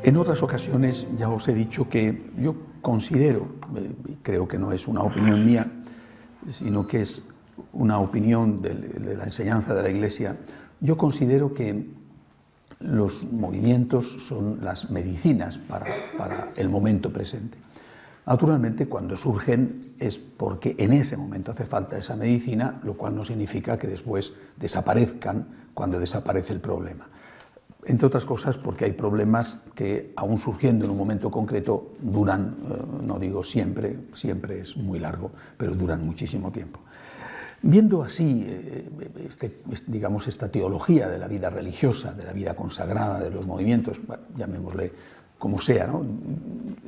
En otras ocasiones ya os he dicho que yo considero, y creo que no es una opinión mía, sino que es una opinión de la enseñanza de la Iglesia, yo considero que los movimientos son las medicinas para el momento presente. Naturalmente, cuando surgen es porque en ese momento hace falta esa medicina, lo cual no significa que después desaparezcan cuando desaparece el problema. Entre otras cosas porque hay problemas que, aún surgiendo en un momento concreto, duran, no digo siempre, siempre es muy largo, pero duran muchísimo tiempo. Viendo así, digamos, esta teología de la vida religiosa, de la vida consagrada, de los movimientos, bueno, llamémosle como sea, ¿no?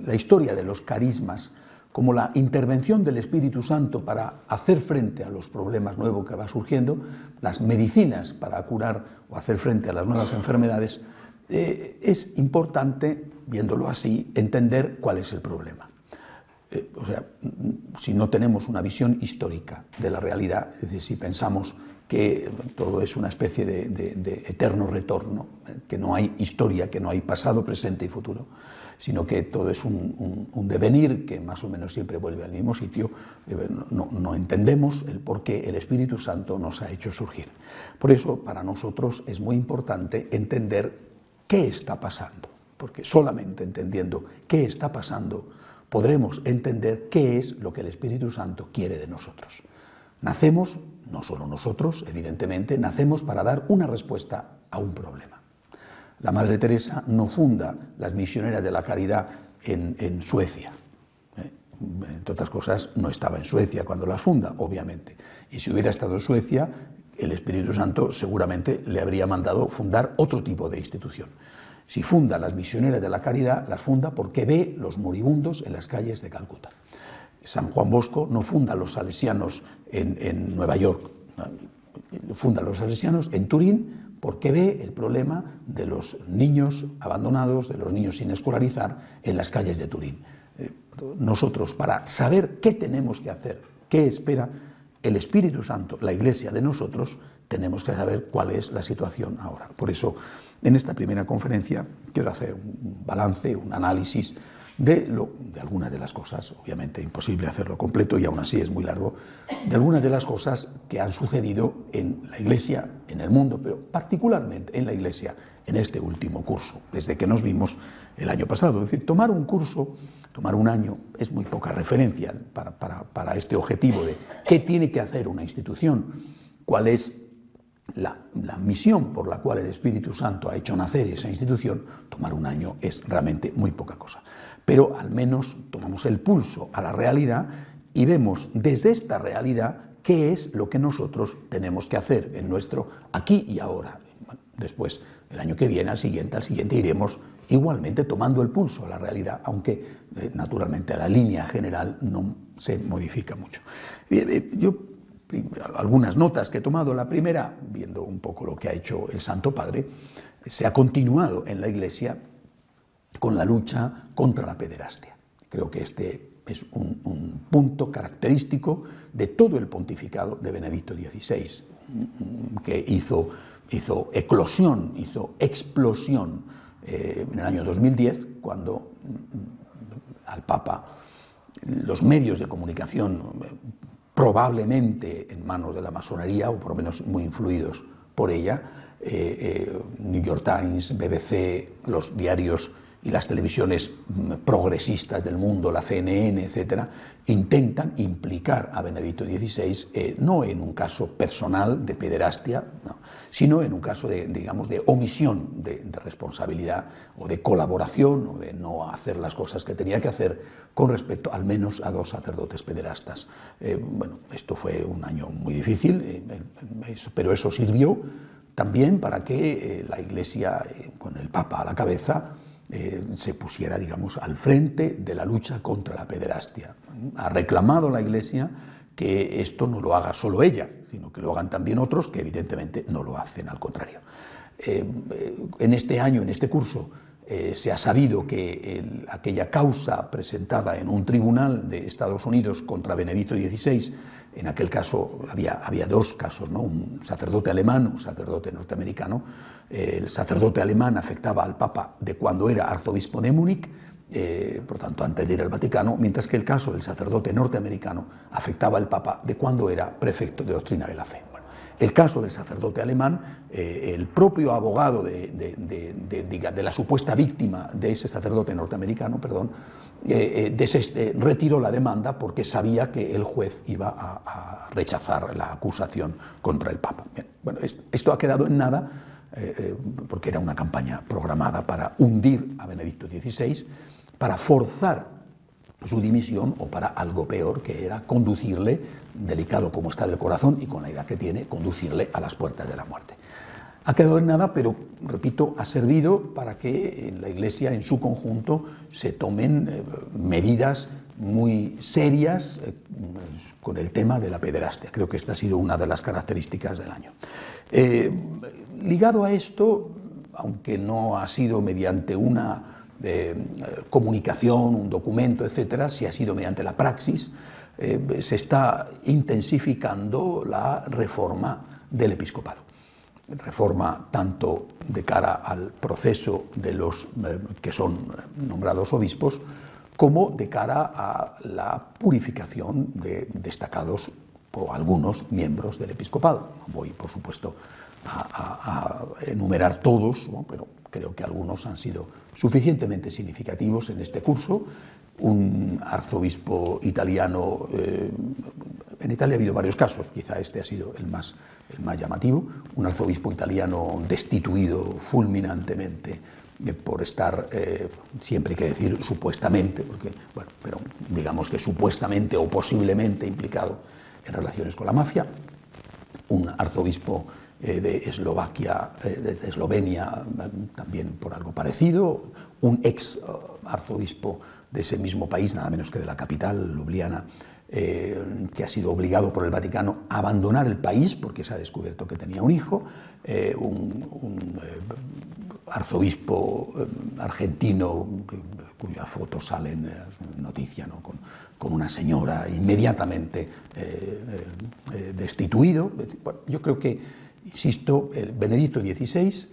La historia de los carismas, como la intervención del Espíritu Santo para hacer frente a los problemas nuevos que va surgiendo, las medicinas para curar o hacer frente a las nuevas enfermedades, es importante, viéndolo así, entender cuál es el problema. O sea, si no tenemos una visión histórica de la realidad, es decir, si pensamos que todo es una especie de eterno retorno, que no hay historia, que no hay pasado, presente y futuro, sino que todo es un devenir que más o menos siempre vuelve al mismo sitio, no entendemos el por qué el Espíritu Santo nos ha hecho surgir. Por eso, para nosotros es muy importante entender qué está pasando, porque solamente entendiendo qué está pasando podremos entender qué es lo que el Espíritu Santo quiere de nosotros. Nacemos, no solo nosotros, evidentemente, nacemos para dar una respuesta a un problema. La Madre Teresa no funda las misioneras de la caridad en Suecia. Entre otras cosas, no estaba en Suecia cuando las funda, obviamente. Y si hubiera estado en Suecia, el Espíritu Santo seguramente le habría mandado fundar otro tipo de institución. Si funda las misioneras de la caridad, las funda porque ve los moribundos en las calles de Calcuta. San Juan Bosco no funda los salesianos en Nueva York, funda los salesianos en Turín porque ve el problema de los niños abandonados, de los niños sin escolarizar en las calles de Turín. Nosotros, para saber qué tenemos que hacer, qué espera el Espíritu Santo, la Iglesia de nosotros, tenemos que saber cuál es la situación ahora. Por eso, en esta primera conferencia quiero hacer un balance, un análisis de algunas de las cosas, obviamente imposible hacerlo completo y aún así es muy largo, de algunas de las cosas que han sucedido en la Iglesia, en el mundo, pero particularmente en la Iglesia en este último curso, desde que nos vimos el año pasado. Es decir, tomar un curso, tomar un año, es muy poca referencia para este objetivo de qué tiene que hacer una institución, cuál es la misión por la cual el Espíritu Santo ha hecho nacer esa institución. Tomar un año es realmente muy poca cosa. Pero al menos tomamos el pulso a la realidad y vemos desde esta realidad qué es lo que nosotros tenemos que hacer en nuestro aquí y ahora. Bueno, después, el año que viene, al siguiente iremos igualmente tomando el pulso a la realidad, aunque naturalmente la línea general no se modifica mucho. Yo algunas notas que he tomado. La primera, viendo un poco lo que ha hecho el Santo Padre, se ha continuado en la Iglesia con la lucha contra la pederastia. Creo que este es un punto característico de todo el pontificado de Benedicto XVI, que hizo eclosión, hizo explosión en el año 2010, cuando al Papa los medios de comunicación, probablemente en manos de la masonería, o por lo menos muy influidos por ella, New York Times, BBC, los diarios y las televisiones progresistas del mundo, la CNN, etcétera, intentan implicar a Benedicto XVI no en un caso personal de pederastia, no, sino en un caso de, digamos, de omisión de responsabilidad o de colaboración o de no hacer las cosas que tenía que hacer con respecto al menos a 2 sacerdotes pederastas. Bueno, esto fue un año muy difícil, pero eso sirvió también para que la Iglesia, con el Papa a la cabeza, se pusiera, digamos, al frente de la lucha contra la pederastia. Ha reclamado la Iglesia que esto no lo haga solo ella, sino que lo hagan también otros que evidentemente no lo hacen, al contrario. En este año, en este curso, se ha sabido que aquella causa presentada en un tribunal de Estados Unidos contra Benedicto XVI, en aquel caso había 2 casos, ¿no? Un sacerdote alemán, un sacerdote norteamericano. El sacerdote alemán afectaba al Papa de cuando era arzobispo de Múnich, por tanto antes de ir al Vaticano, mientras que el caso del sacerdote norteamericano afectaba al Papa de cuando era prefecto de doctrina de la fe. Bueno, el caso del sacerdote alemán, el propio abogado de la supuesta víctima de ese sacerdote norteamericano, retiró la demanda porque sabía que el juez iba a rechazar la acusación contra el Papa. Bien, bueno, esto ha quedado en nada, porque era una campaña programada para hundir a Benedicto XVI, para forzar su dimisión o para algo peor, que era conducirle, delicado como está del corazón y con la edad que tiene, conducirle a las puertas de la muerte. Ha quedado en nada, pero, repito, ha servido para que en la Iglesia en su conjunto se tomen medidas muy serias con el tema de la pederastia. Creo que esta ha sido una de las características del año. Ligado a esto, aunque no ha sido mediante una comunicación, un documento, etcétera, si ha sido mediante la praxis, se está intensificando la reforma del episcopado. Reforma tanto de cara al proceso de los que son nombrados obispos, como de cara a la purificación de destacados o algunos miembros del episcopado. No voy, por supuesto, a enumerar todos, ¿no? Pero creo que algunos han sido suficientemente significativos en este curso. Un arzobispo italiano, en Italia ha habido varios casos, quizá este ha sido el más llamativo, un arzobispo italiano destituido fulminantemente por estar, siempre hay que decir supuestamente, porque, bueno, pero digamos que supuestamente o posiblemente implicado en relaciones con la mafia. Un arzobispo de Eslovaquia, de Eslovenia, también por algo parecido. Un ex arzobispo de ese mismo país, nada menos que de la capital, Ljubljana, que ha sido obligado por el Vaticano a abandonar el país porque se ha descubierto que tenía un hijo. Un arzobispo argentino cuya foto sale en noticia, ¿no? con una señora inmediatamente destituido. Bueno, yo creo que, insisto, el Benedicto XVI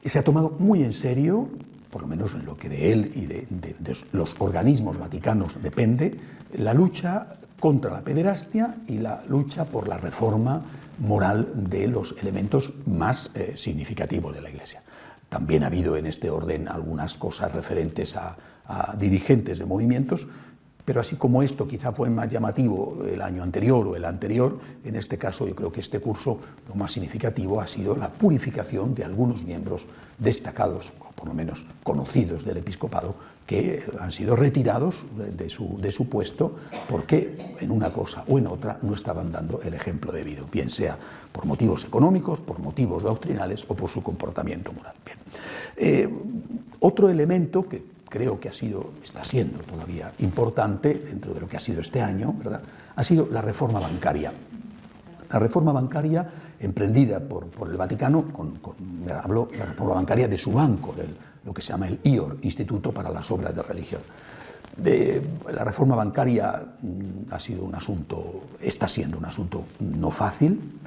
se ha tomado muy en serio, por lo menos en lo que de él y de los organismos vaticanos depende, la lucha contra la pederastia y la lucha por la reforma moral de los elementos más significativos de la Iglesia. También ha habido en este orden algunas cosas referentes a dirigentes de movimientos, pero así como esto quizá fue más llamativo el año anterior o el anterior, en este caso yo creo que este curso lo más significativo ha sido la purificación de algunos miembros destacados, o por lo menos conocidos del episcopado, que han sido retirados de su puesto porque en una cosa o en otra no estaban dando el ejemplo debido, bien sea por motivos económicos, por motivos doctrinales o por su comportamiento moral. Bien. Otro elemento que creo que está siendo todavía importante dentro de lo que ha sido este año, ¿verdad?, ha sido la reforma bancaria. La reforma bancaria emprendida por el Vaticano, hablo de la reforma bancaria de su banco, de lo que se llama el IOR, Instituto para las Obras de Religión. La reforma bancaria está siendo un asunto no fácil,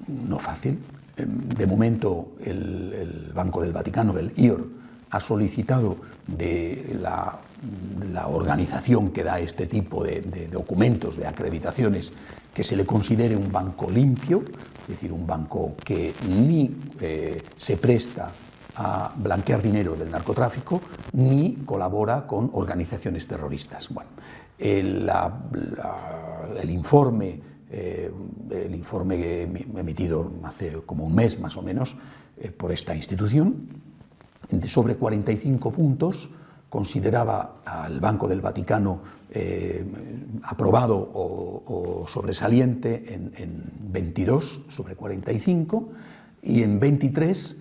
no fácil. De momento el Banco del Vaticano, el IOR, ha solicitado de la organización que da este tipo de documentos, de acreditaciones, que se le considere un banco limpio, es decir, un banco que ni se presta a blanquear dinero del narcotráfico ni colabora con organizaciones terroristas. Bueno, el informe emitido hace como un mes más o menos por esta institución, sobre 45 puntos, consideraba al Banco del Vaticano aprobado o sobresaliente en 22 sobre 45, y en 23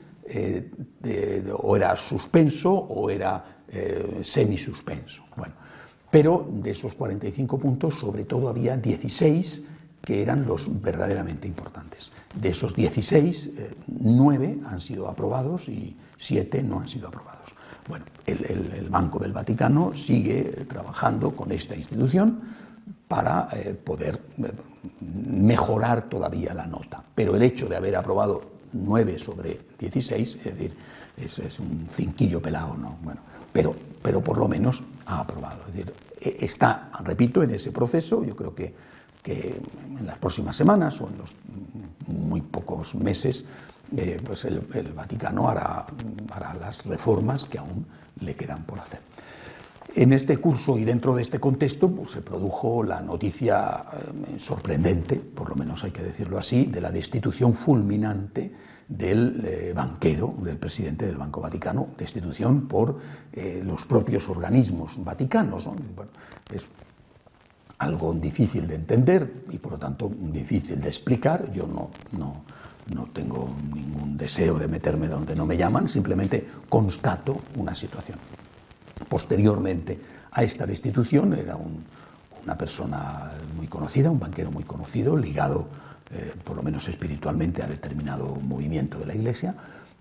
o era suspenso o era semisuspenso. Bueno, pero de esos 45 puntos, sobre todo había 16 que eran los verdaderamente importantes. De esos 16, 9 han sido aprobados y 7 no han sido aprobados. Bueno, el Banco del Vaticano sigue trabajando con esta institución para poder mejorar todavía la nota. Pero el hecho de haber aprobado 9 sobre 16, es decir, es un cinquillo pelado, ¿no? Bueno, pero por lo menos ha aprobado. Es decir, está, repito, en ese proceso. Yo creo que en las próximas semanas o en los muy pocos meses, pues el Vaticano hará las reformas que aún le quedan por hacer. En este curso y dentro de este contexto, pues, se produjo la noticia sorprendente, por lo menos hay que decirlo así, de la destitución fulminante del banquero, del presidente del Banco Vaticano, destitución por los propios organismos vaticanos, ¿no? Bueno, es algo difícil de entender y por lo tanto difícil de explicar. Yo no tengo ningún deseo de meterme donde no me llaman, simplemente constato una situación. Posteriormente a esta destitución era una persona muy conocida, un banquero muy conocido, ligado por lo menos espiritualmente a determinado movimiento de la Iglesia,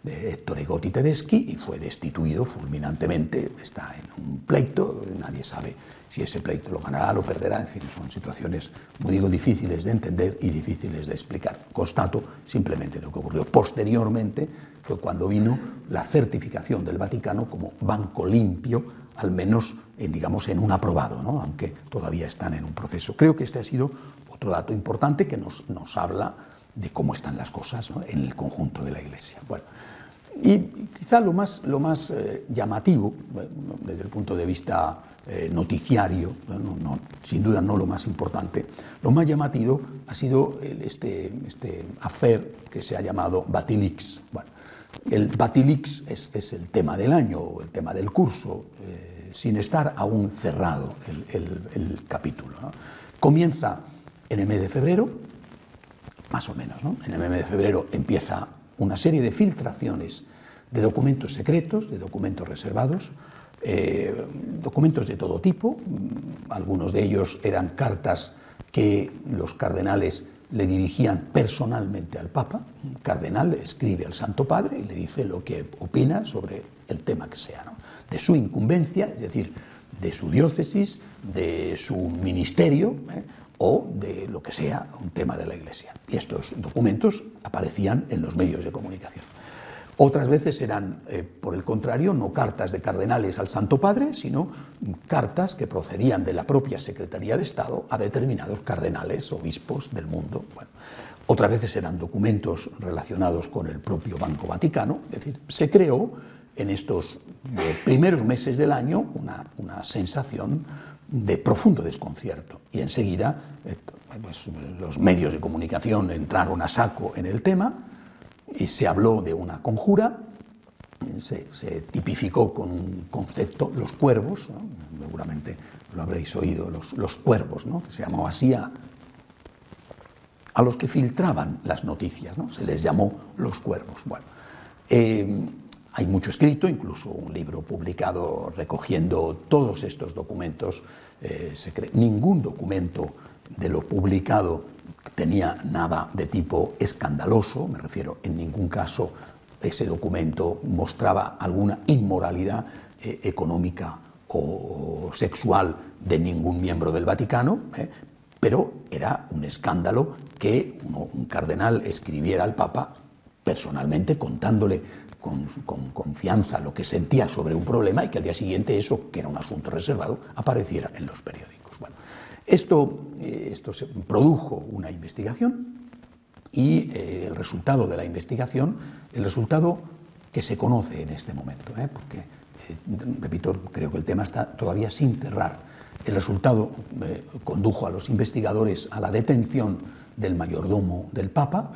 Ettore Gotti Tedeschi, y fue destituido fulminantemente. Está en un pleito, nadie sabe si ese pleito lo ganará, lo perderá, en fin, son situaciones, como digo, difíciles de entender y difíciles de explicar. Constato simplemente lo que ocurrió. Posteriormente fue cuando vino la certificación del Vaticano como banco limpio, al menos digamos en un aprobado, ¿no? Aunque todavía están en un proceso. Creo que este ha sido otro dato importante que nos habla de cómo están las cosas, ¿no?, en el conjunto de la Iglesia. Bueno, y quizá lo más llamativo, desde el punto de vista noticiario, sin duda no lo más importante, lo más llamativo ha sido este affair que se ha llamado Batilix. Bueno, el Batilix es el tema del año, o el tema del curso, sin estar aún cerrado el capítulo, ¿no? Comienza en el mes de febrero, más o menos, ¿no? En el mes de febrero empieza una serie de filtraciones de documentos secretos, de documentos reservados, documentos de todo tipo. Algunos de ellos eran cartas que los cardenales le dirigían personalmente al Papa. Un cardenal escribe al Santo Padre y le dice lo que opina sobre el tema que sea, ¿no?, de su incumbencia, es decir, de su diócesis, de su ministerio, o de lo que sea, un tema de la Iglesia. Y estos documentos aparecían en los medios de comunicación. Otras veces eran, por el contrario, no cartas de cardenales al Santo Padre, sino cartas que procedían de la propia Secretaría de Estado a determinados cardenales, obispos del mundo. Bueno, otras veces eran documentos relacionados con el propio Banco Vaticano. Es decir, se creó en estos primeros meses del año una sensación de profundo desconcierto, y enseguida pues, los medios de comunicación entraron a saco en el tema y se habló de una conjura. Se tipificó con un concepto, los cuervos, ¿no? Seguramente lo habréis oído, los cuervos, ¿no?, que se llamaba así a los que filtraban las noticias, ¿no? Se les llamó los cuervos. Bueno, hay mucho escrito, incluso un libro publicado recogiendo todos estos documentos. Ningún documento de lo publicado tenía nada de tipo escandaloso, me refiero, en ningún caso ese documento mostraba alguna inmoralidad económica o sexual de ningún miembro del Vaticano, pero era un escándalo que un cardenal escribiera al Papa personalmente contándole con confianza lo que sentía sobre un problema, y que al día siguiente eso, que era un asunto reservado, apareciera en los periódicos. Bueno, esto se produjo una investigación, y el resultado de la investigación, el resultado que se conoce en este momento, porque, repito, creo que el tema está todavía sin cerrar. El resultado condujo a los investigadores a la detención del mayordomo del Papa,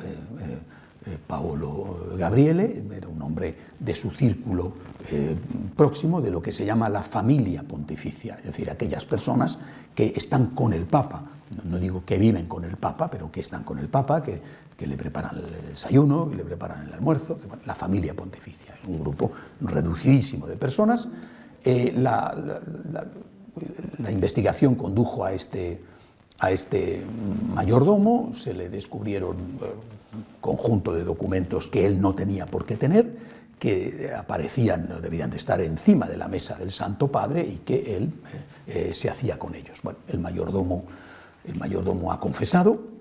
Paolo Gabriele. Era un hombre de su círculo próximo, de lo que se llama la familia pontificia, es decir, aquellas personas que están con el Papa. No digo que viven con el Papa, pero que están con el Papa, que le preparan el desayuno, que le preparan el almuerzo. Bueno, la familia pontificia, un grupo reducidísimo de personas. La investigación condujo a este mayordomo, se le descubrieron un conjunto de documentos que él no tenía por qué tener, que aparecían, debían de estar encima de la mesa del Santo Padre y que él se hacía con ellos. Bueno, el mayordomo ha confesado,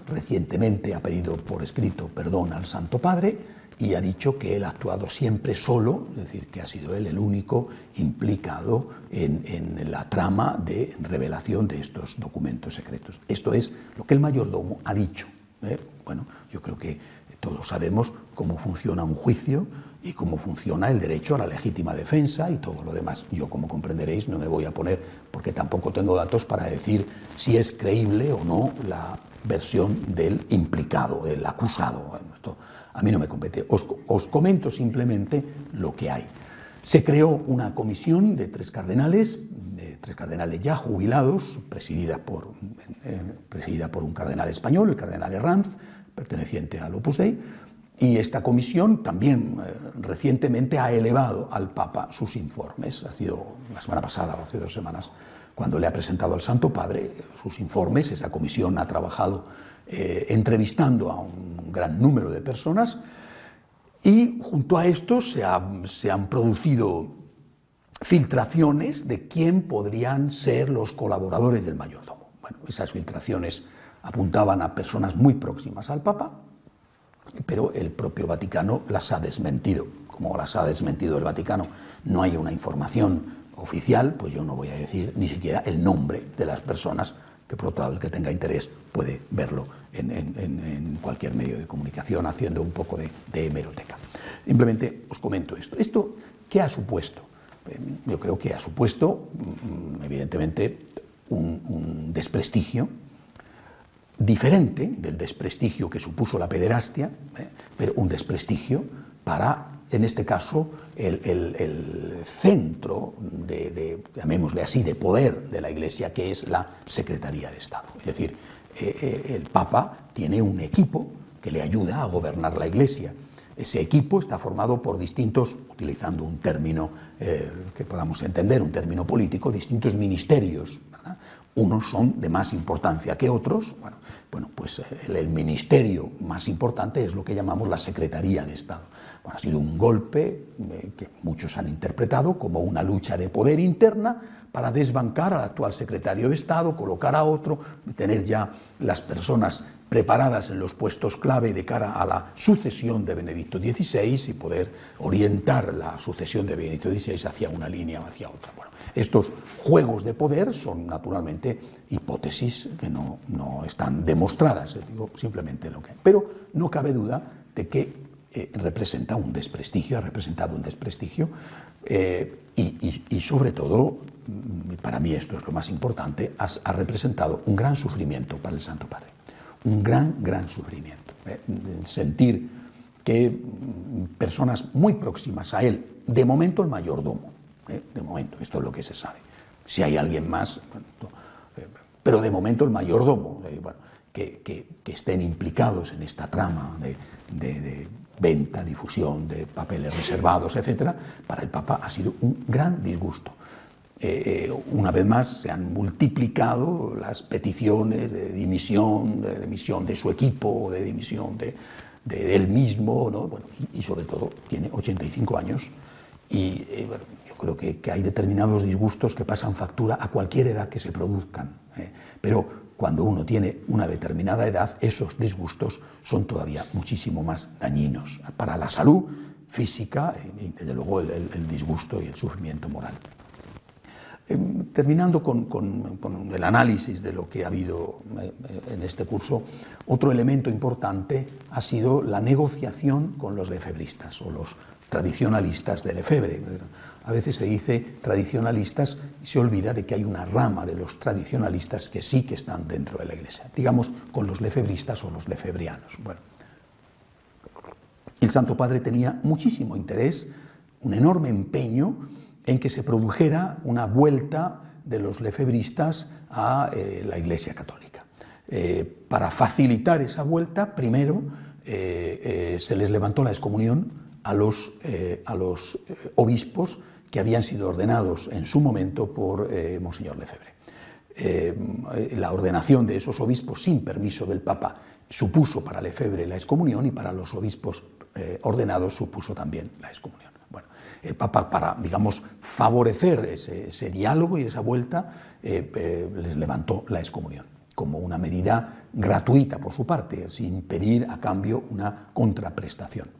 recientemente ha pedido por escrito perdón al Santo Padre y ha dicho que él ha actuado siempre solo, es decir, que ha sido él el único implicado en la trama de revelación de estos documentos secretos. Esto es lo que el mayordomo ha dicho. Bueno, yo creo que todos sabemos cómo funciona un juicio y cómo funciona el derecho a la legítima defensa y todo lo demás. Yo, como comprenderéis, no me voy a poner, porque tampoco tengo datos para decir si es creíble o no la versión del implicado, del acusado. Bueno, esto a mí no me compete. Os comento simplemente lo que hay. Se creó una comisión de tres cardenales ya jubilados, presidida por un cardenal español, el cardenal Herranz, perteneciente al Opus Dei, y esta comisión también recientemente ha elevado al Papa sus informes. Ha sido la semana pasada o hace 2 semanas cuando le ha presentado al Santo Padre sus informes. Esa comisión ha trabajado entrevistando a un gran número de personas y junto a esto se han producido filtraciones de quién podrían ser los colaboradores del mayordomo. Bueno, esas filtraciones apuntaban a personas muy próximas al Papa, pero el propio Vaticano las ha desmentido. Como las ha desmentido el Vaticano, no hay una información oficial, pues yo no voy a decir ni siquiera el nombre de las personas, que por otro lado el que tenga interés puede verlo en cualquier medio de comunicación, haciendo un poco de hemeroteca. Simplemente os comento esto. ¿Esto qué ha supuesto? Yo creo que ha supuesto, evidentemente, un desprestigio diferente del desprestigio que supuso la pederastia, pero un desprestigio para, en este caso, el centro llamémosle así, de poder de la Iglesia, que es la Secretaría de Estado. Es decir, el Papa tiene un equipo que le ayuda a gobernar la Iglesia. Ese equipo está formado por distintos, utilizando un término que podamos entender, un término político, distintos ministerios, ¿verdad? Unos son de más importancia que otros. Bueno, pues el ministerio más importante es lo que llamamos la Secretaría de Estado. Bueno, ha sido un golpe que muchos han interpretado como una lucha de poder interna para desbancar al actual secretario de Estado, colocar a otro, tener ya las personas preparadas en los puestos clave de cara a la sucesión de Benedicto XVI y poder orientar la sucesión de Benedicto XVI hacia una línea o hacia otra. Bueno, estos juegos de poder son naturalmente hipótesis que no están demostradas, digo simplemente lo que hay. Pero no cabe duda de que representa un desprestigio, ha representado un desprestigio y sobre todo, para mí esto es lo más importante, ha representado un gran sufrimiento para el Santo Padre. Un gran sufrimiento. Sentir que personas muy próximas a él, de momento el mayordomo, de momento, esto es lo que se sabe. Si hay alguien más, pero de momento el mayordomo, que estén implicados en esta trama de venta, difusión de papeles reservados, etc., para el Papa ha sido un gran disgusto. Una vez más se han multiplicado las peticiones de dimisión de su equipo, de dimisión de él mismo, ¿no? Bueno, y sobre todo tiene 85 años y yo creo que hay determinados disgustos que pasan factura a cualquier edad que se produzcan, pero cuando uno tiene una determinada edad, esos disgustos son todavía muchísimo más dañinos para la salud física y desde luego el disgusto y el sufrimiento moral. Terminando con el análisis de lo que ha habido en este curso, otro elemento importante ha sido la negociación con los lefebristas o los tradicionalistas de Lefebvre. A veces se dice tradicionalistas y se olvida de que hay una rama de los tradicionalistas que sí que están dentro de la Iglesia, digamos con los lefebristas o los lefebrianos. Bueno, el Santo Padre tenía muchísimo interés, un enorme empeño en que se produjera una vuelta de los lefebristas a la Iglesia católica. Para facilitar esa vuelta, primero se les levantó la excomunión a los obispos que habían sido ordenados en su momento por Monseñor Lefebvre. La ordenación de esos obispos sin permiso del Papa supuso para Lefebvre la excomunión y para los obispos ordenados supuso también la excomunión. Bueno, el Papa, para, digamos, favorecer ese diálogo y esa vuelta, les levantó la excomunión como una medida gratuita por su parte, sin pedir a cambio una contraprestación.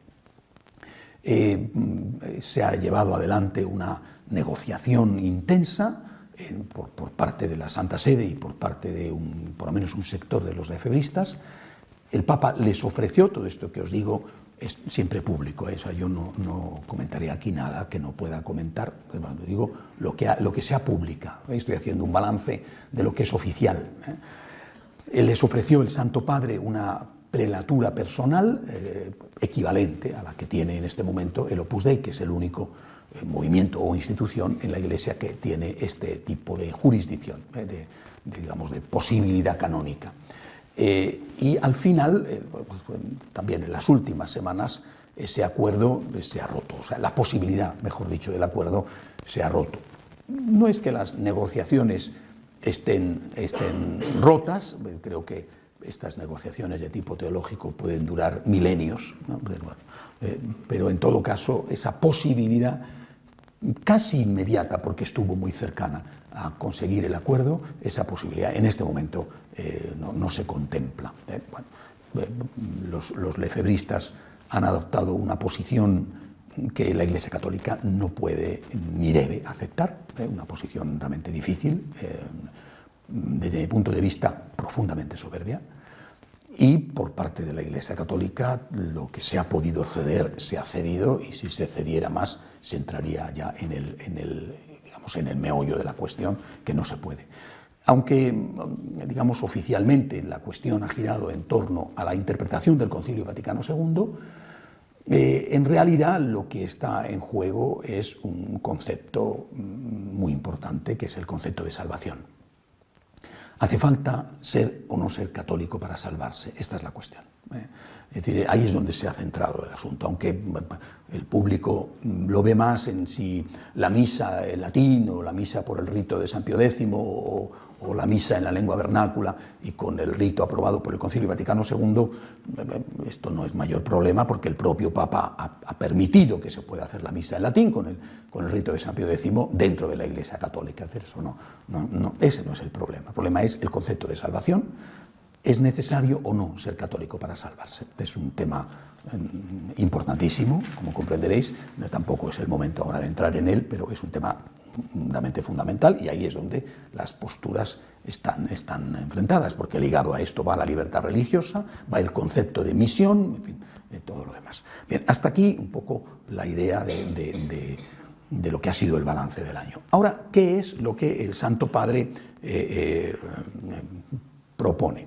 Se ha llevado adelante una negociación intensa por parte de la Santa Sede y por parte de por lo menos un sector de los lefebristas. El Papa les ofreció, todo esto que os digo es siempre público, o sea, yo no comentaré aquí nada que no pueda comentar, digo lo que sea pública, estoy haciendo un balance de lo que es oficial. Les ofreció el Santo Padre una prelatura personal equivalente a la que tiene en este momento el Opus Dei, que es el único movimiento o institución en la Iglesia que tiene este tipo de jurisdicción, digamos, de posibilidad canónica. Y al final, pues, también en las últimas semanas, ese acuerdo se ha roto, o sea, la posibilidad, mejor dicho, del acuerdo se ha roto. No es que las negociaciones estén rotas, creo que estas negociaciones de tipo teológico pueden durar milenios, ¿no? Pero en todo caso esa posibilidad casi inmediata, porque estuvo muy cercana a conseguir el acuerdo, esa posibilidad en este momento no se contempla. Bueno, los lefebristas han adoptado una posición que la Iglesia Católica no puede ni debe aceptar, una posición realmente difícil, desde mi punto de vista profundamente soberbia, y por parte de la Iglesia Católica lo que se ha podido ceder se ha cedido, y si se cediera más se entraría ya en el meollo de la cuestión, que no se puede. Aunque, digamos, oficialmente la cuestión ha girado en torno a la interpretación del Concilio Vaticano II, en realidad lo que está en juego es un concepto muy importante, que es el concepto de salvación. ¿Hace falta ser o no ser católico para salvarse? Esta es la cuestión. Es decir, ahí es donde se ha centrado el asunto, aunque el público lo ve más en si la misa en latín o la misa por el rito de San Pío X o la misa en la lengua vernácula y con el rito aprobado por el Concilio Vaticano II, esto no es mayor problema porque el propio Papa ha permitido que se pueda hacer la misa en latín con el rito de San Pío X dentro de la Iglesia Católica. Eso ese no es el problema. El problema es el concepto de salvación. ¿Es necesario o no ser católico para salvarse? Es un tema importantísimo, como comprenderéis. Tampoco es el momento ahora de entrar en él, pero es un tema realmente fundamental, y ahí es donde las posturas están enfrentadas, porque ligado a esto va la libertad religiosa, va el concepto de misión, en fin, todo lo demás. Bien, hasta aquí un poco la idea de lo que ha sido el balance del año. Ahora, ¿qué es lo que el Santo Padre propone?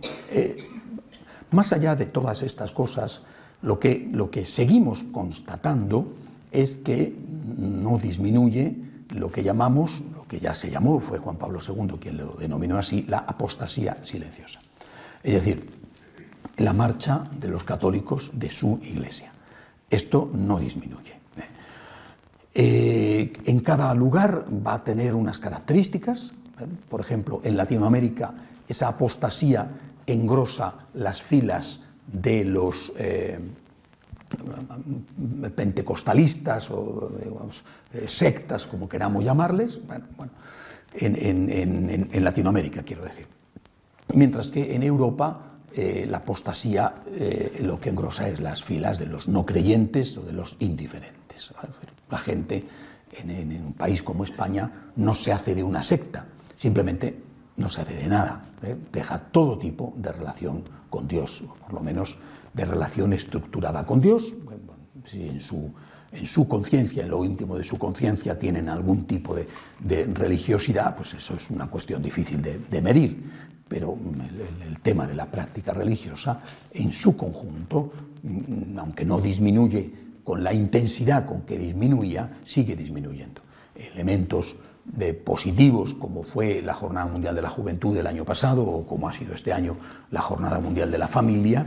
Más allá de todas estas cosas, lo que seguimos constatando es que no disminuye lo que llamamos, lo que ya se llamó, fue Juan Pablo II quien lo denominó así, la apostasía silenciosa. Es decir, la marcha de los católicos de su Iglesia. Esto no disminuye. En cada lugar va a tener unas características. Por ejemplo, en Latinoamérica esa apostasía engrosa las filas de los pentecostalistas o digamos, sectas, como queramos llamarles, en Latinoamérica, quiero decir. Mientras que en Europa la apostasía lo que engrosa es las filas de los no creyentes o de los indiferentes. La gente en un país como España no se hace de una secta, simplemente no se hace de nada, deja todo tipo de relación con Dios, o por lo menos de relación estructurada con Dios, si en su en su conciencia, en lo íntimo de su conciencia, tienen algún tipo de religiosidad, pues eso es una cuestión difícil de medir. Pero el tema de la práctica religiosa, en su conjunto, aunque no disminuye con la intensidad con que disminuía, sigue disminuyendo. Elementos positivos, como fue la Jornada Mundial de la Juventud del año pasado, o como ha sido este año la Jornada Mundial de la Familia,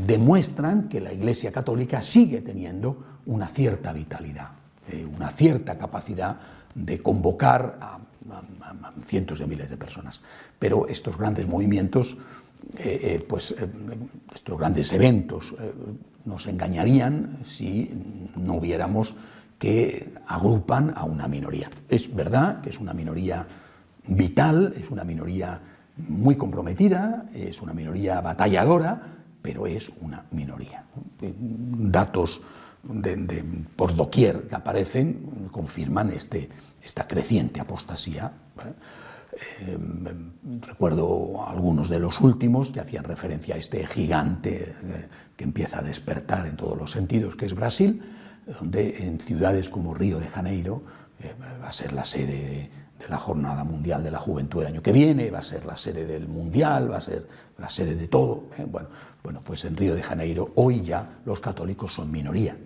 demuestran que la Iglesia Católica sigue teniendo una cierta vitalidad, una cierta capacidad de convocar a cientos de miles de personas. Pero estos grandes movimientos, estos grandes eventos, nos engañarían si no viéramos que agrupan a una minoría. Es verdad que es una minoría vital, es una minoría muy comprometida, es una minoría batalladora, pero es una minoría. Datos por doquier que aparecen confirman esta creciente apostasía. Recuerdo algunos de los últimos que hacían referencia a este gigante que empieza a despertar en todos los sentidos, que es Brasil, donde en ciudades como Río de Janeiro va a ser la sede de la Jornada Mundial de la Juventud el año que viene, va a ser la sede del Mundial, va a ser la sede de todo. Bueno, pues en Río de Janeiro hoy ya los católicos son minoría.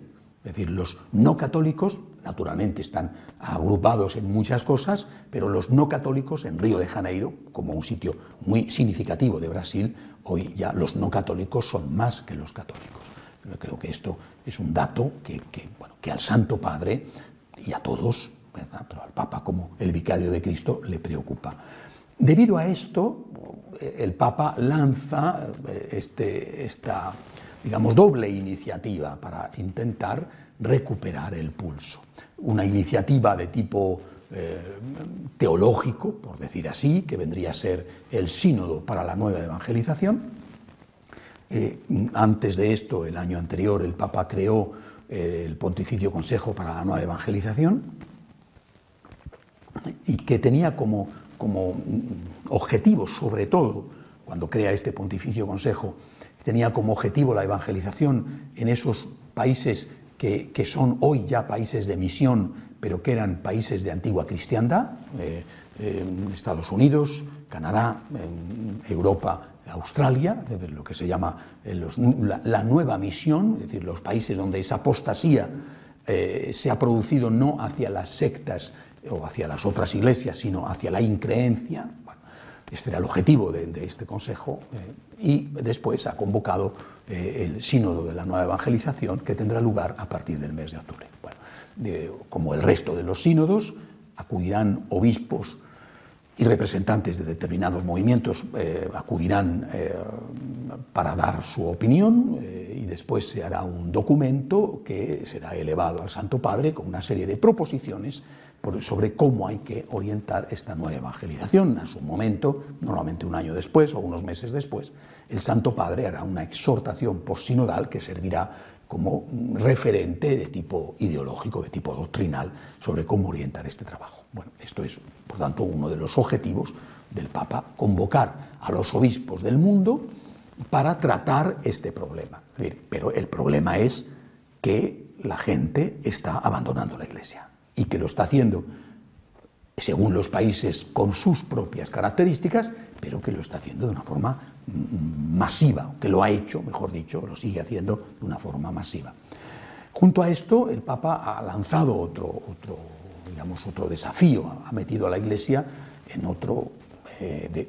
Es decir, los no católicos naturalmente están agrupados en muchas cosas, pero los no católicos en Río de Janeiro, como un sitio muy significativo de Brasil, hoy ya los no católicos son más que los católicos. Yo creo que esto es un dato que al Santo Padre y a todos, ¿verdad?, pero al Papa como el vicario de Cristo, le preocupa. Debido a esto, el Papa lanza esta, digamos, doble iniciativa para intentar recuperar el pulso. Una iniciativa de tipo teológico, por decir así, que vendría a ser el Sínodo para la Nueva Evangelización. Antes de esto, el año anterior, el Papa creó el Pontificio Consejo para la Nueva Evangelización, y que tenía como objetivo, sobre todo, cuando crea este Pontificio Consejo, tenía como objetivo la evangelización en esos países que son hoy ya países de misión, pero que eran países de antigua cristiandad, Estados Unidos, Canadá, Europa, Australia, lo que se llama la nueva misión, es decir, los países donde esa apostasía se ha producido no hacia las sectas o hacia las otras iglesias, sino hacia la increencia. Bueno, este era el objetivo de este consejo, y después ha convocado el Sínodo de la Nueva Evangelización, que tendrá lugar a partir del mes de octubre. Bueno, como el resto de los sínodos, acudirán obispos y representantes de determinados movimientos, acudirán para dar su opinión, y después se hará un documento que será elevado al Santo Padre con una serie de proposiciones sobre cómo hay que orientar esta nueva evangelización. A su momento, normalmente un año después o unos meses después, el Santo Padre hará una exhortación postsinodal que servirá como referente de tipo ideológico, de tipo doctrinal, sobre cómo orientar este trabajo. Bueno, esto es, por tanto, uno de los objetivos del Papa, convocar a los obispos del mundo para tratar este problema. Es decir, pero el problema es que la gente está abandonando la Iglesia, y que lo está haciendo según los países con sus propias características, pero que lo está haciendo de una forma masiva, que lo ha hecho, mejor dicho, lo sigue haciendo de una forma masiva. Junto a esto, el Papa ha lanzado otro desafío, ha metido a la Iglesia en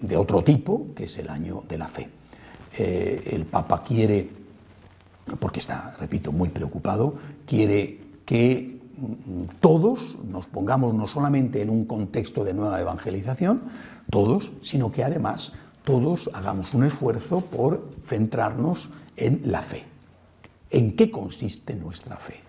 de otro tipo, que es el año de la fe. El Papa quiere, porque está, repito, muy preocupado, quiere que todos nos pongamos no solamente en un contexto de nueva evangelización, todos, sino que además todos hagamos un esfuerzo por centrarnos en la fe. ¿En qué consiste nuestra fe?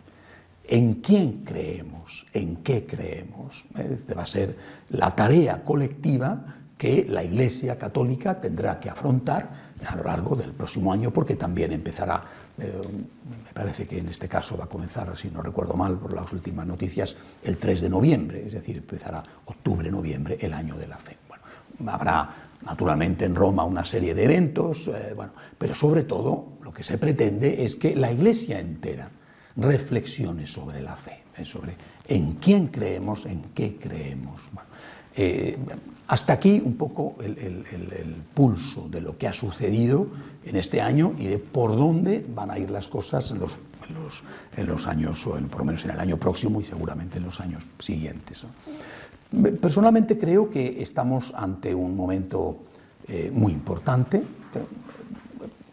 ¿En quién creemos? ¿En qué creemos? Esta va a ser la tarea colectiva que la Iglesia Católica tendrá que afrontar a lo largo del próximo año, porque también empezará, me parece que en este caso va a comenzar, si no recuerdo mal por las últimas noticias, el 3 de noviembre, es decir, empezará octubre-noviembre, el año de la fe. Bueno, habrá naturalmente en Roma una serie de eventos, pero sobre todo lo que se pretende es que la Iglesia entera reflexiones sobre la fe, sobre en quién creemos, en qué creemos. Bueno, hasta aquí un poco el pulso de lo que ha sucedido en este año y de por dónde van a ir las cosas en los años, o por lo menos en el año próximo y seguramente en los años siguientes. Personalmente creo que estamos ante un momento muy importante.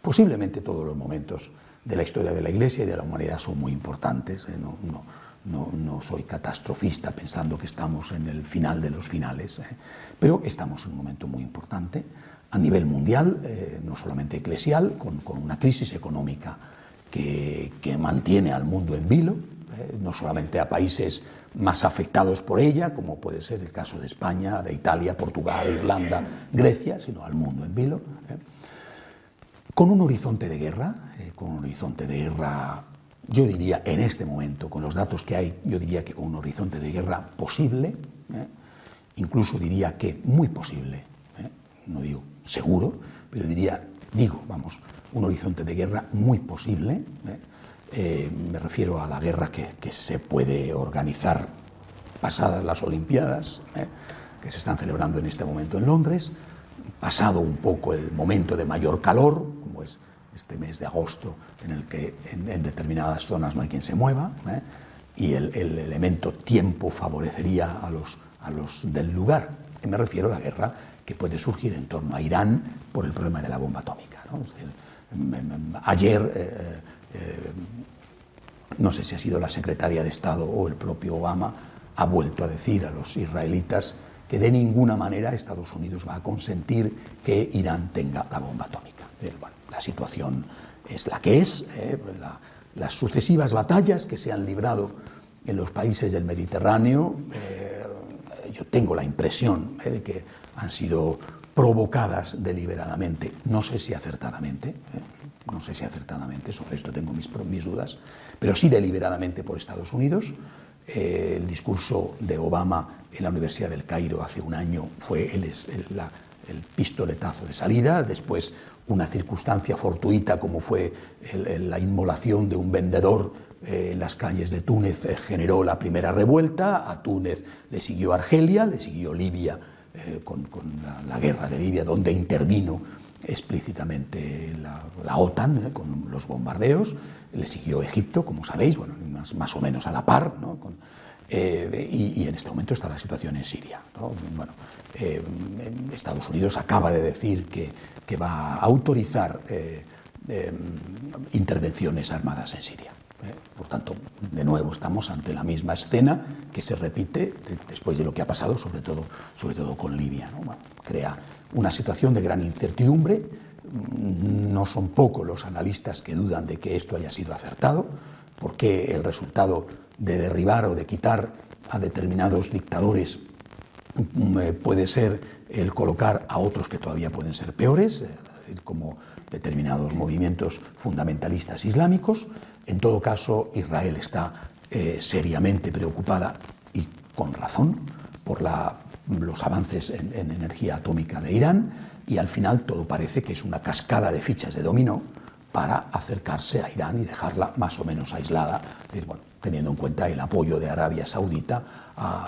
Posiblemente todos los momentos de la historia de la Iglesia y de la humanidad son muy importantes. No soy catastrofista pensando que estamos en el final de los finales, pero estamos en un momento muy importante a nivel mundial, no solamente eclesial, con una crisis económica que mantiene al mundo en vilo, no solamente a países más afectados por ella, como puede ser el caso de España, de Italia, Portugal, Irlanda, Grecia, sino al mundo en vilo, con un horizonte de guerra, yo diría en este momento, con los datos que hay, yo diría que con un horizonte de guerra posible, incluso diría que muy posible, no digo seguro, pero un horizonte de guerra muy posible. Me refiero a la guerra que se puede organizar pasadas las Olimpiadas, que se están celebrando en este momento en Londres, pasado un poco el momento de mayor calor, como es este mes de agosto, en el que en determinadas zonas no hay quien se mueva, y el elemento tiempo favorecería a los del lugar. Me refiero a la guerra que puede surgir en torno a Irán por el problema de la bomba atómica, ¿no? Ayer, no sé si ha sido la secretaria de Estado o el propio Obama, ha vuelto a decir a los israelitas que de ninguna manera Estados Unidos va a consentir que Irán tenga la bomba atómica. Bueno, la situación es la que es. Las sucesivas batallas que se han librado en los países del Mediterráneo, yo tengo la impresión de que han sido provocadas deliberadamente, no sé si acertadamente, sobre esto tengo mis dudas, pero sí deliberadamente por Estados Unidos. El discurso de Obama en la Universidad del Cairo hace un año fue el pistoletazo de salida, después una circunstancia fortuita como fue la inmolación de un vendedor en las calles de Túnez generó la primera revuelta. A Túnez le siguió Argelia, le siguió Libia con la guerra de Libia, donde intervino explícitamente la OTAN con los bombardeos. Le siguió Egipto, como sabéis, bueno, más o menos a la par, ¿no? Y en este momento está la situación en Siria, ¿no? Bueno, Estados Unidos acaba de decir que va a autorizar intervenciones armadas en Siria. Por tanto, de nuevo estamos ante la misma escena que se repite después de lo que ha pasado, sobre todo con Libia, ¿no? Bueno, crea una situación de gran incertidumbre. No son pocos los analistas que dudan de que esto haya sido acertado, porque el resultado de derribar o de quitar a determinados dictadores puede ser el colocar a otros que todavía pueden ser peores, como determinados movimientos fundamentalistas islámicos. En todo caso, Israel está seriamente preocupada, y con razón, por los avances en energía atómica de Irán, y al final todo parece que es una cascada de fichas de dominó para acercarse a Irán y dejarla más o menos aislada, bueno, teniendo en cuenta el apoyo de Arabia Saudita,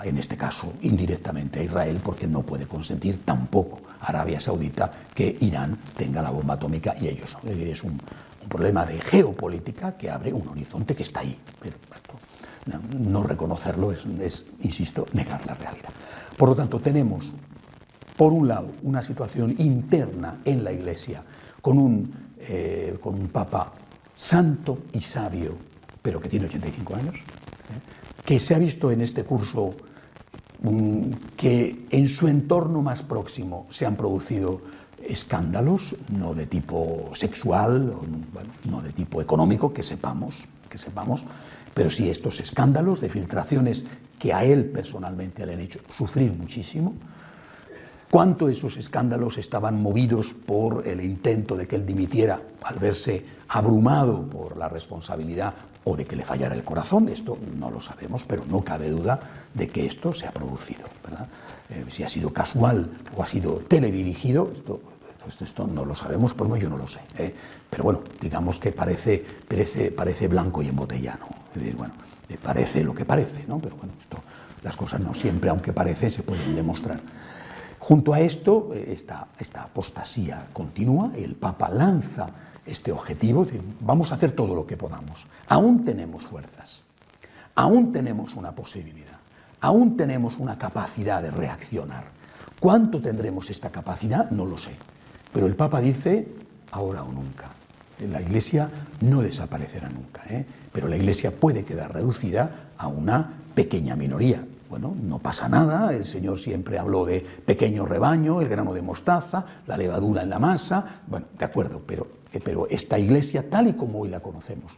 en este caso indirectamente a Israel, porque no puede consentir tampoco Arabia Saudita que Irán tenga la bomba atómica y ellos. Es decir, es un problema de geopolítica que abre un horizonte que está ahí, pero no reconocerlo es, insisto, negar la realidad. Por lo tanto, tenemos, por un lado, una situación interna en la Iglesia con un Papa santo y sabio, pero que tiene 85 años, que se ha visto en este curso que en su entorno más próximo se han producido escándalos, no de tipo sexual, no de tipo económico, que sepamos, pero sí estos escándalos de filtraciones que a él personalmente le han hecho sufrir muchísimo. ¿Cuánto esos escándalos estaban movidos por el intento de que él dimitiera al verse abrumado por la responsabilidad o de que le fallara el corazón? Esto no lo sabemos, pero no cabe duda de que esto se ha producido, ¿verdad? Si ha sido casual o ha sido teledirigido, esto no lo sabemos, pues no, yo no lo sé, pero bueno, digamos que parece blanco y en botella, ¿no? Es decir, bueno, parece lo que parece, ¿no? Pero bueno, las cosas no siempre, aunque parece, se pueden demostrar. Junto a esto, esta apostasía continúa, el Papa lanza este objetivo, es decir, vamos a hacer todo lo que podamos. Aún tenemos fuerzas, aún tenemos una posibilidad, aún tenemos una capacidad de reaccionar. ¿Cuánto tendremos esta capacidad? No lo sé. Pero el Papa dice, ahora o nunca. La Iglesia no desaparecerá nunca, pero la Iglesia puede quedar reducida a una pequeña minoría. Bueno, no pasa nada, el Señor siempre habló de pequeño rebaño, el grano de mostaza, la levadura en la masa, bueno, de acuerdo, pero esta Iglesia, tal y como hoy la conocemos,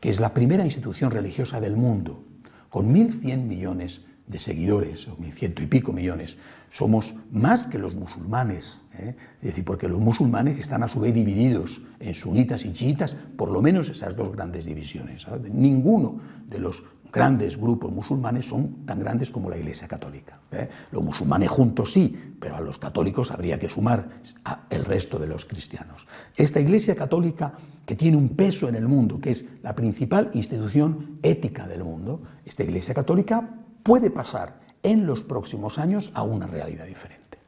que es la primera institución religiosa del mundo, con 1.100 millones de seguidores, o 1.100 y pico millones, somos más que los musulmanes, es decir, porque los musulmanes están a su vez divididos en sunitas y chiitas, por lo menos esas dos grandes divisiones, ¿sabes? Ninguno de los grandes grupos musulmanes son tan grandes como la Iglesia Católica. Los musulmanes juntos sí, pero a los católicos habría que sumar el resto de los cristianos. Esta Iglesia Católica, que tiene un peso en el mundo, que es la principal institución ética del mundo, esta Iglesia Católica puede pasar en los próximos años a una realidad diferente.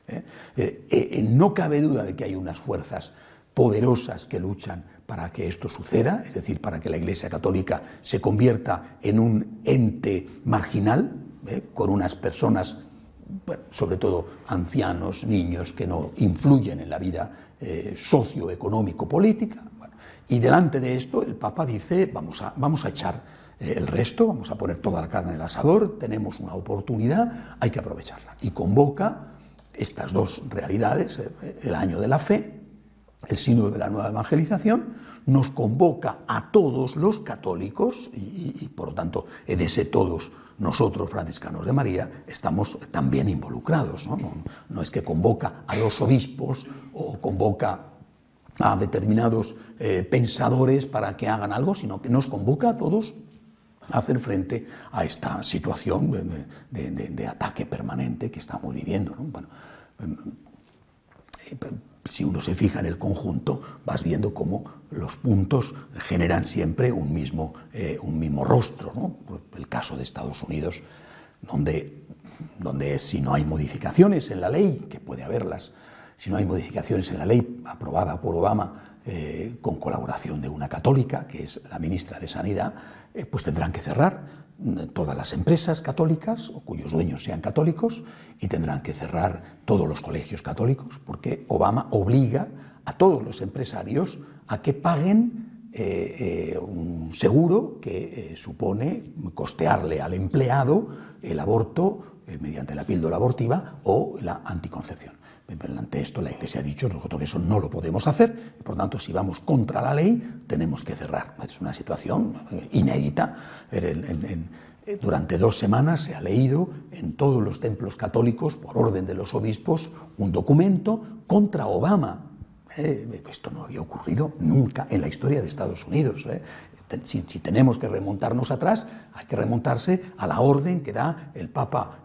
No cabe duda de que hay unas fuerzas poderosas que luchan para que esto suceda, es decir, para que la Iglesia Católica se convierta en un ente marginal, con unas personas, bueno, sobre todo ancianos, niños, que no influyen en la vida socioeconómico-política. Bueno, y delante de esto el Papa dice, vamos a echar el resto, vamos a poner toda la carne en el asador, tenemos una oportunidad, hay que aprovecharla. Y convoca estas dos realidades, el año de la fe, el sínodo de la nueva evangelización, nos convoca a todos los católicos y por lo tanto en ese todos nosotros, franciscanos de María, estamos también involucrados, ¿no? No es que convoca a los obispos o convoca a determinados pensadores para que hagan algo, sino que nos convoca a todos a hacer frente a esta situación de ataque permanente que estamos viviendo, ¿no? Bueno, si uno se fija en el conjunto, vas viendo cómo los puntos generan siempre un mismo rostro, ¿no? El caso de Estados Unidos, donde si no hay modificaciones en la ley, que puede haberlas, si no hay modificaciones en la ley aprobada por Obama, con colaboración de una católica, que es la ministra de Sanidad, pues tendrán que cerrar todas las empresas católicas o cuyos dueños sean católicos y tendrán que cerrar todos los colegios católicos porque Obama obliga a todos los empresarios a que paguen un seguro que supone costearle al empleado el aborto mediante la píldora abortiva o la anticoncepción. Ante esto la Iglesia ha dicho, nosotros eso no lo podemos hacer, por tanto si vamos contra la ley tenemos que cerrar. Es una situación inédita. Durante 2 semanas se ha leído en todos los templos católicos, por orden de los obispos, un documento contra Obama. Esto no había ocurrido nunca en la historia de Estados Unidos. Si tenemos que remontarnos atrás, hay que remontarse a la orden que da el Papa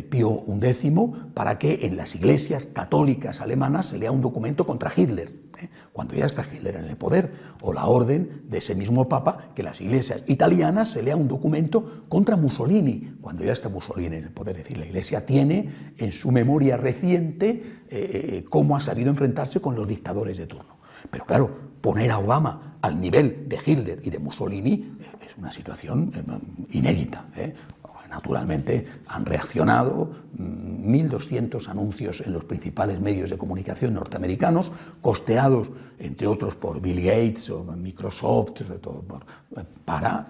Pío XI para que en las iglesias católicas alemanas se lea un documento contra Hitler, cuando ya está Hitler en el poder, o la orden de ese mismo Papa que en las iglesias italianas se lea un documento contra Mussolini, cuando ya está Mussolini en el poder. Es decir, la Iglesia tiene en su memoria reciente cómo ha sabido enfrentarse con los dictadores de turno. Pero claro, poner a Obama al nivel de Hitler y de Mussolini es una situación inédita. Naturalmente han reaccionado 1.200 anuncios en los principales medios de comunicación norteamericanos, costeados, entre otros, por Bill Gates o Microsoft, para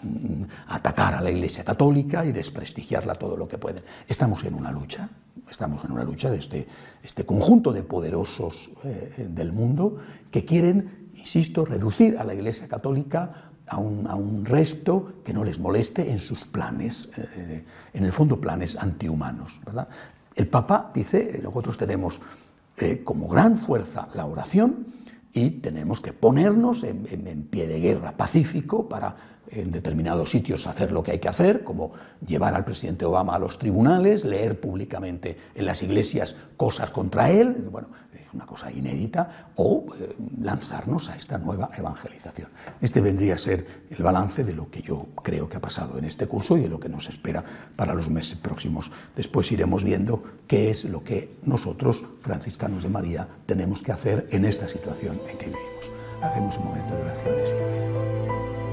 atacar a la Iglesia Católica y desprestigiarla todo lo que pueden. Estamos en una lucha de este conjunto de poderosos del mundo que quieren, insisto, reducir a la Iglesia Católica a un resto que no les moleste en sus planes, en el fondo planes antihumanos, ¿verdad? El Papa dice, nosotros tenemos como gran fuerza la oración y tenemos que ponernos en pie de guerra pacífico para en determinados sitios hacer lo que hay que hacer, como llevar al presidente Obama a los tribunales, leer públicamente en las iglesias cosas contra él, bueno, es una cosa inédita, o lanzarnos a esta nueva evangelización. Este vendría a ser el balance de lo que yo creo que ha pasado en este curso y de lo que nos espera para los meses próximos. Después iremos viendo qué es lo que nosotros, franciscanos de María, tenemos que hacer en esta situación en que vivimos. Hacemos un momento de oración y silencio.